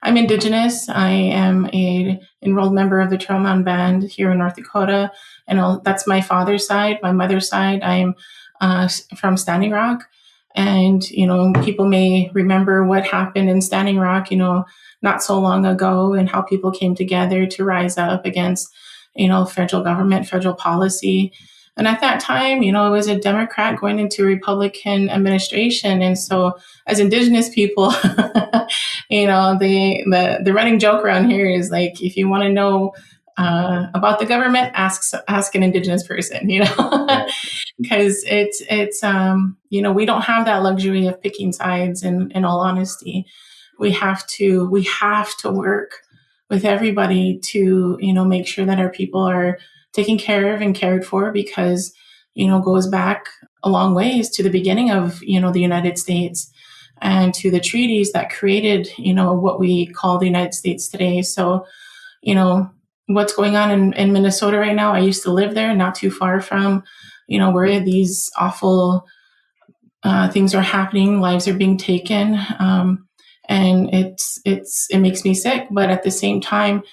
I'm Indigenous. I am a enrolled member of the Trail Mountain Band here in North Dakota, and that's my father's side. My mother's side, I'm from Standing Rock, and people may remember what happened in Standing Rock, not so long ago, and how people came together to rise up against, federal government, federal policy. And at that time, it was a Democrat going into a Republican administration. And so as Indigenous people, the running joke around here is like, if you want to know about the government, ask an Indigenous person, because it's we don't have that luxury of picking sides. In all honesty, we have to work with everybody to make sure that our people are taken care of and cared for, because goes back a long ways to the beginning of the United States and to the treaties that created what we call the United States today. So what's going on in Minnesota right now, I used to live there, not too far from where these awful things are happening, lives are being taken, and it makes me sick. But at the same time,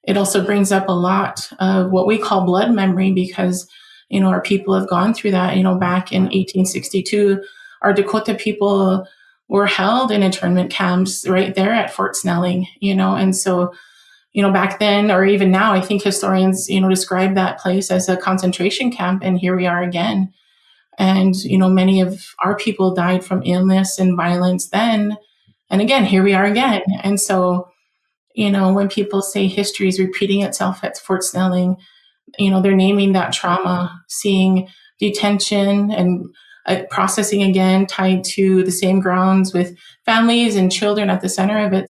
it also brings up a lot of what we call blood memory, because, our people have gone through that. Back in 1862, our Dakota people were held in internment camps right there at Fort Snelling, and so, back then, or even now, I think historians, describe that place as a concentration camp, and here we are again. And, many of our people died from illness and violence then, and again, here we are again. And so, when people say history is repeating itself at Fort Snelling, they're naming that trauma, seeing detention and processing again tied to the same grounds with families and children at the center of it.